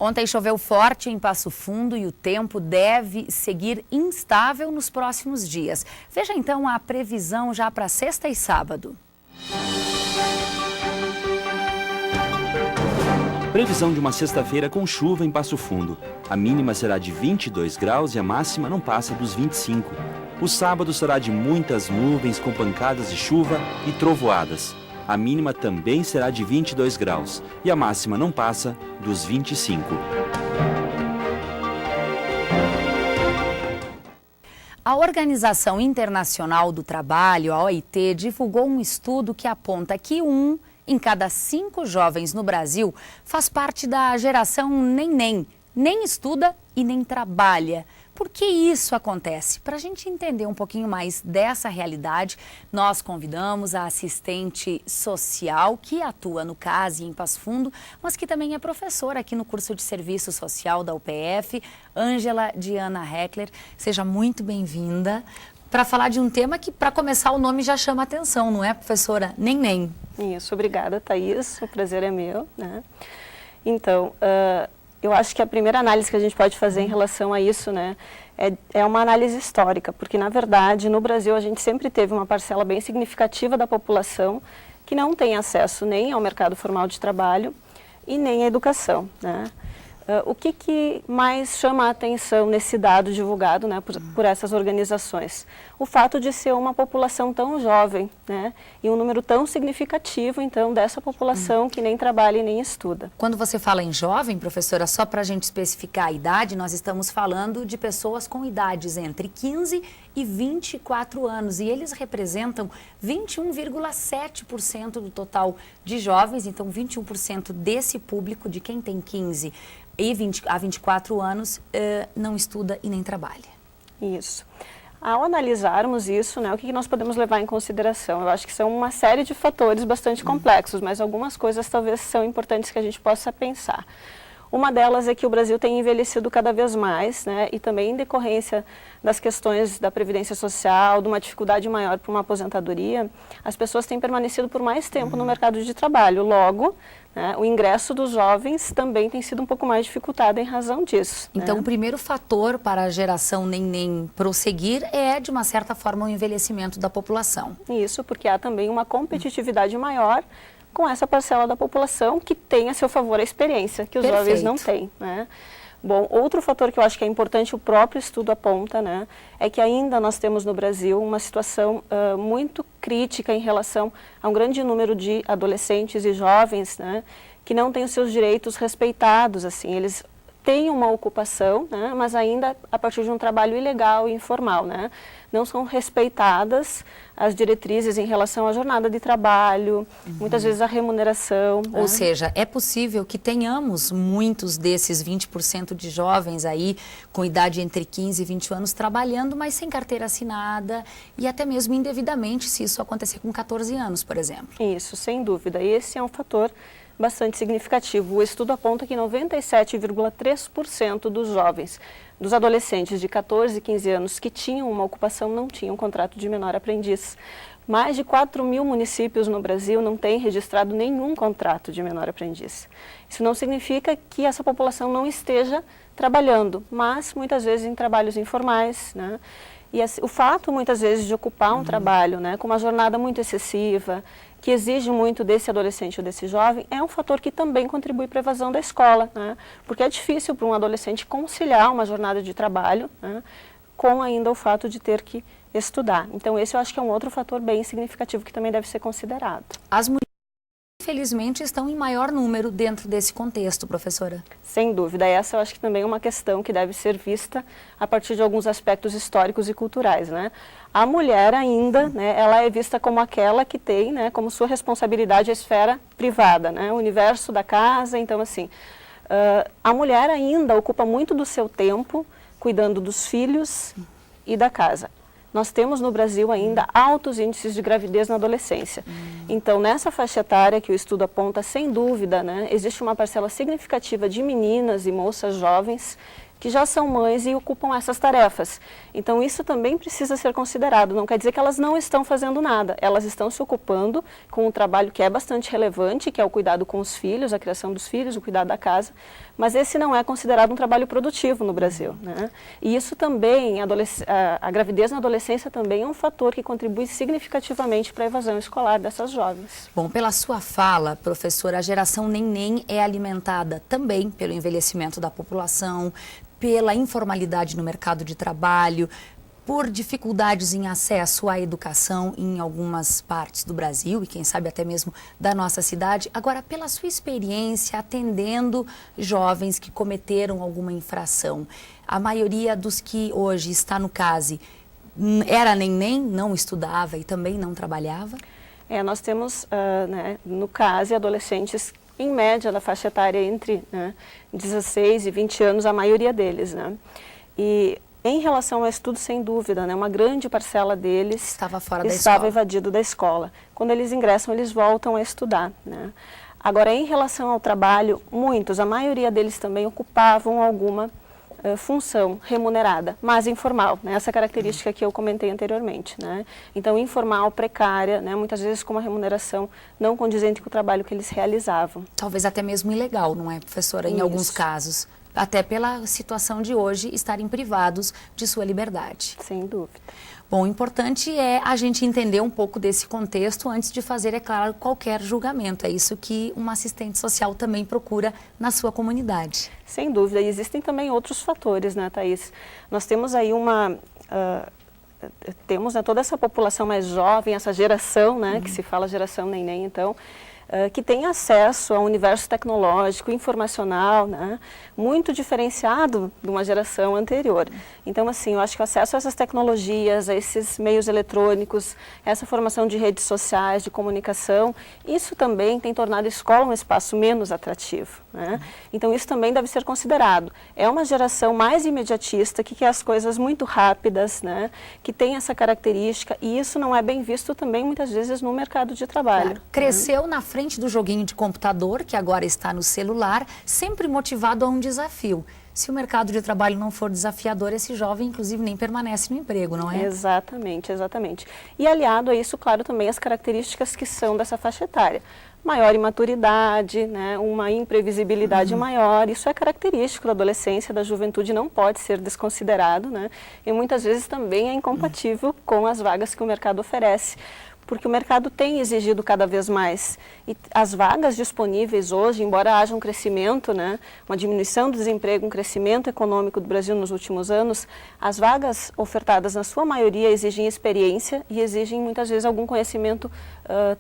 Ontem choveu forte em Passo Fundo e o tempo deve seguir instável nos próximos dias. Veja então a previsão já para sexta e sábado. Previsão de uma sexta-feira com chuva em Passo Fundo. A mínima será de 22 graus e a máxima não passa dos 25. O sábado será de muitas nuvens com pancadas de chuva e trovoadas. A mínima também será de 22 graus e a máxima não passa dos 25. A Organização Internacional do Trabalho, a OIT, divulgou um estudo que aponta que 1 em cada 5 jovens no Brasil faz parte da geração nem estuda e nem trabalha. Por que isso acontece? Para a gente entender um pouquinho mais dessa realidade, nós convidamos a assistente social que atua no CAS e em Passo Fundo, mas que também é professora aqui no curso de Serviço Social da UPF, Ângela Diana Heckler. Seja muito bem-vinda para falar de um tema que, para começar, o nome já chama atenção, não é, professora? Nem. Isso, obrigada, Thaís. O prazer é meu, né? Então, eu acho que a primeira análise que a gente pode fazer em relação a isso, né, é uma análise histórica, porque, na verdade, no Brasil a gente sempre teve uma parcela bem significativa da população que não tem acesso nem ao mercado formal de trabalho e nem à educação, né? O que mais chama a atenção nesse dado divulgado, né, por essas organizações? O fato de ser uma população tão jovem, né, e um número tão significativo, então, dessa população que nem trabalha e nem estuda. Quando você fala em jovem, professora, só para a gente especificar a idade, nós estamos falando de pessoas com idades entre 15 e 24 anos, e eles representam 21,7% do total de jovens, então 21% desse público de quem tem 15 a 24 anos não estuda e nem trabalha. Isso. Ao analisarmos isso, né, o que nós podemos levar em consideração? Eu acho que são uma série de fatores bastante complexos, mas algumas coisas talvez são importantes que a gente possa pensar. Uma delas é que o Brasil tem envelhecido cada vez mais, né, e também em decorrência das questões da previdência social, de uma dificuldade maior para uma aposentadoria, as pessoas têm permanecido por mais tempo no mercado de trabalho. Logo, né, o ingresso dos jovens também tem sido um pouco mais dificultado em razão disso. Então, né? o primeiro fator para a geração nem prosseguir é, de uma certa forma, o envelhecimento da população. Isso, porque há também uma competitividade maior com essa parcela da população que tem a seu favor a experiência, que os jovens não têm, né? Bom, outro fator que eu acho que é importante, o próprio estudo aponta, né, é que ainda nós temos no Brasil uma situação muito crítica em relação a um grande número de adolescentes e jovens, né, que não têm os seus direitos respeitados, assim, eles têm uma ocupação, né, mas ainda a partir de um trabalho ilegal e informal, né, não são respeitadas as diretrizes em relação à jornada de trabalho, muitas vezes a remuneração. Ou né? seja, é possível que tenhamos muitos desses 20% de jovens aí com idade entre 15 e 20 anos trabalhando, mas sem carteira assinada e até mesmo indevidamente, se isso acontecer com 14 anos, por exemplo. Isso, sem dúvida. Esse é um fator bastante significativo. O estudo aponta que 97,3% dos jovens, dos adolescentes de 14 e 15 anos que tinham uma ocupação não tinham um contrato de menor aprendiz. Mais de 4.000 municípios no Brasil não têm registrado nenhum contrato de menor aprendiz. Isso não significa que essa população não esteja trabalhando, mas muitas vezes em trabalhos informais, né? E o fato, muitas vezes, de ocupar um trabalho, né, com uma jornada muito excessiva, que exige muito desse adolescente ou desse jovem, é um fator que também contribui para a evasão da escola, né? Porque é difícil para um adolescente conciliar uma jornada de trabalho, né, com ainda o fato de ter que estudar. Então, esse eu acho que é um outro fator bem significativo que também deve ser considerado. As mulheres, infelizmente, estão em maior número dentro desse contexto, professora. Sem dúvida, essa eu acho que também é uma questão que deve ser vista a partir de alguns aspectos históricos e culturais, né? A mulher ainda, né, ela é vista como aquela que tem, né, como sua responsabilidade a esfera privada, né, o universo da casa. Então, assim, a mulher ainda ocupa muito do seu tempo cuidando dos filhos e da casa. Nós temos no Brasil ainda altos índices de gravidez na adolescência. Então, nessa faixa etária que o estudo aponta, sem dúvida, né, existe uma parcela significativa de meninas e moças jovens que já são mães e ocupam essas tarefas. Então isso também precisa ser considerado, não quer dizer que elas não estão fazendo nada, elas estão se ocupando com um trabalho que é bastante relevante, que é o cuidado com os filhos, a criação dos filhos, o cuidado da casa, mas esse não é considerado um trabalho produtivo no Brasil, né? E isso também, a gravidez na adolescência também é um fator que contribui significativamente para a evasão escolar dessas jovens. Bom, pela sua fala, professora, a geração neném é alimentada também pelo envelhecimento da população, pela informalidade no mercado de trabalho, por dificuldades em acesso à educação em algumas partes do Brasil e quem sabe até mesmo da nossa cidade. Agora, pela sua experiência atendendo jovens que cometeram alguma infração, a maioria dos que hoje está no CASE era neném, não estudava e também não trabalhava? Nós temos, no CASE, adolescentes em média da faixa etária entre 16 e 20 anos, a maioria deles, né? E em relação ao estudo, sem dúvida, né, uma grande parcela deles estava evadido da escola. Quando eles ingressam, eles voltam a estudar, né? Agora, em relação ao trabalho, muitos, a maioria deles também ocupavam alguma função remunerada, mas informal, né? Essa característica que eu comentei anteriormente, né? Então, informal, precária, né? Muitas vezes com uma remuneração não condizente com o trabalho que eles realizavam. Talvez até mesmo ilegal, não é, professora, em alguns casos? Até pela situação de hoje, estarem privados de sua liberdade. Sem dúvida. Bom, o importante é a gente entender um pouco desse contexto antes de fazer, é claro, qualquer julgamento. É isso que uma assistente social também procura na sua comunidade. Sem dúvida. E existem também outros fatores, né, Thaís? Nós temos aí temos toda essa população mais jovem, essa geração, né, que se fala geração neném, então, que tem acesso ao universo tecnológico, informacional, né, muito diferenciado de uma geração anterior. Então, assim, eu acho que o acesso a essas tecnologias, a esses meios eletrônicos, essa formação de redes sociais, de comunicação, isso também tem tornado a escola um espaço menos atrativo, né? Então, isso também deve ser considerado. É uma geração mais imediatista, que quer as coisas muito rápidas, né, que tem essa característica, e isso não é bem visto também, muitas vezes, no mercado de trabalho. Claro. Cresceu na frente do joguinho de computador, que agora está no celular, sempre motivado a um desafio. Se o mercado de trabalho não for desafiador, esse jovem, inclusive, nem permanece no emprego, não é? Exatamente, exatamente. E aliado a isso, claro, também as características que são dessa faixa etária. Maior imaturidade, né, uma imprevisibilidade maior, isso é característico da adolescência, da juventude, não pode ser desconsiderado, né, e muitas vezes também é incompatível com as vagas que o mercado oferece, porque o mercado tem exigido cada vez mais. E as vagas disponíveis hoje, embora haja um crescimento, né, uma diminuição do desemprego, um crescimento econômico do Brasil nos últimos anos, as vagas ofertadas, na sua maioria, exigem experiência e exigem, muitas vezes, algum conhecimento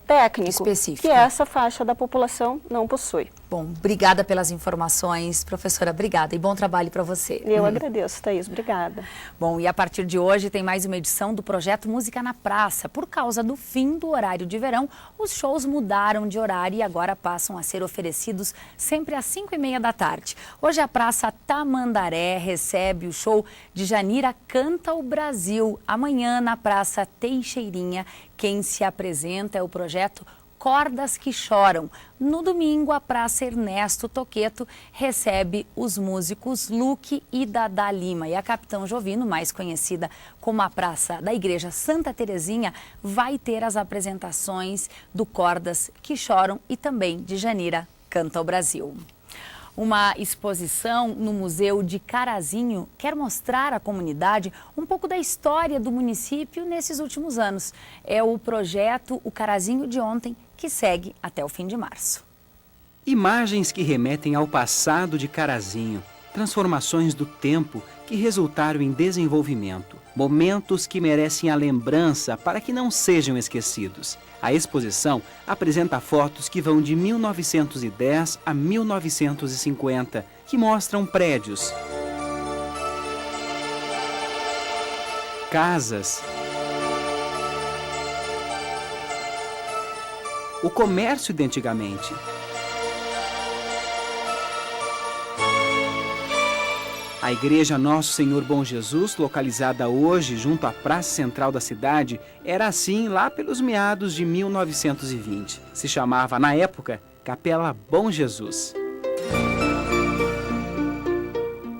técnico, específico, que essa faixa da população não possui. Bom, obrigada pelas informações, professora, obrigada e bom trabalho para você. Eu agradeço, Thaís, obrigada. Bom, e a partir de hoje tem mais uma edição do projeto Música na Praça. Por causa do fim do horário de verão, os shows mudaram de horário e agora passam a ser oferecidos sempre às 5h30 da tarde. Hoje a Praça Tamandaré recebe o show de Janira Canta o Brasil. Amanhã na Praça Teixeirinha, quem se apresenta é o projeto Cordas que Choram. No domingo, a Praça Ernesto Toqueto recebe os músicos Luque e Dada Lima. E a Capitão Jovino, mais conhecida como a Praça da Igreja Santa Terezinha, vai ter as apresentações do Cordas que Choram e também de Janira Canta o Brasil. Uma exposição no Museu de Carazinho quer mostrar à comunidade um pouco da história do município nesses últimos anos. É o projeto O Carazinho de Ontem, que segue até o fim de março. Imagens que remetem ao passado de Carazinho, transformações do tempo que resultaram em desenvolvimento, momentos que merecem a lembrança para que não sejam esquecidos. A exposição apresenta fotos que vão de 1910 a 1950, que mostram prédios, casas, o comércio de antigamente. A Igreja Nosso Senhor Bom Jesus, localizada hoje junto à Praça Central da cidade, era assim lá pelos meados de 1920. Se chamava, na época, Capela Bom Jesus.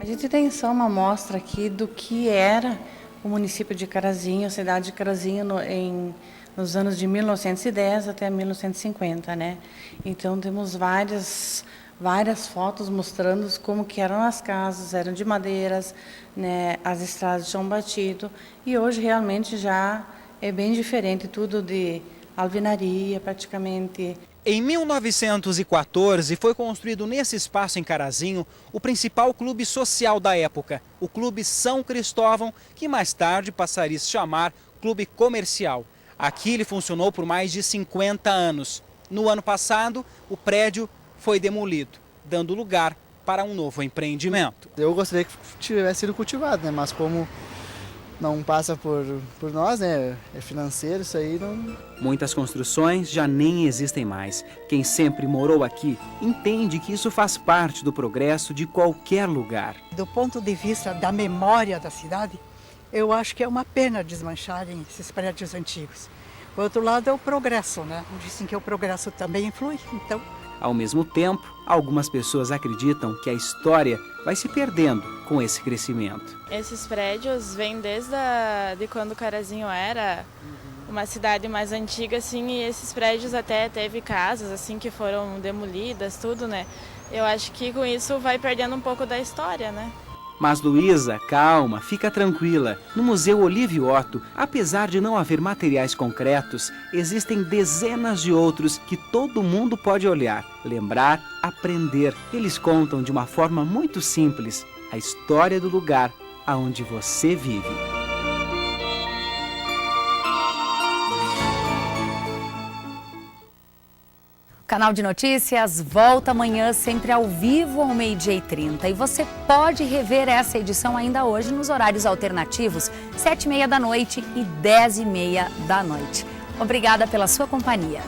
A gente tem só uma amostra aqui do que era o município de Carazinho, a cidade de Carazinho nos anos de 1910 até 1950, né? Então temos várias fotos mostrando como que eram as casas, eram de madeiras, né? As estradas de chão batido, e hoje realmente já é bem diferente, tudo de alvenaria praticamente. Em 1914, foi construído nesse espaço em Carazinho o principal clube social da época, o Clube São Cristóvão, que mais tarde passaria a se chamar Clube Comercial. Aqui ele funcionou por mais de 50 anos. No ano passado, o prédio foi demolido, dando lugar para um novo empreendimento. Eu gostaria que tivesse sido cultivado, né? Mas como não passa por nós, né? É financeiro, isso aí não... Muitas construções já nem existem mais. Quem sempre morou aqui entende que isso faz parte do progresso de qualquer lugar. Do ponto de vista da memória da cidade, eu acho que é uma pena desmancharem esses prédios antigos. Por outro lado, é o progresso, né? Dizem que o progresso também influi, então... Ao mesmo tempo, algumas pessoas acreditam que a história vai se perdendo com esse crescimento. Esses prédios vêm desde de quando Carazinho era uma cidade mais antiga, assim, e esses prédios até teve casas assim que foram demolidas, tudo, né? Eu acho que com isso vai perdendo um pouco da história, né? Mas Luísa, calma, fica tranquila. No Museu Olívio Otto, apesar de não haver materiais concretos, existem dezenas de outros que todo mundo pode olhar, lembrar, aprender. Eles contam de uma forma muito simples a história do lugar aonde você vive. O Canal de Notícias volta amanhã, sempre ao vivo, ao 12h30. E você pode rever essa edição ainda hoje nos horários alternativos, 7h30 da noite e 10h30 da noite. Obrigada pela sua companhia.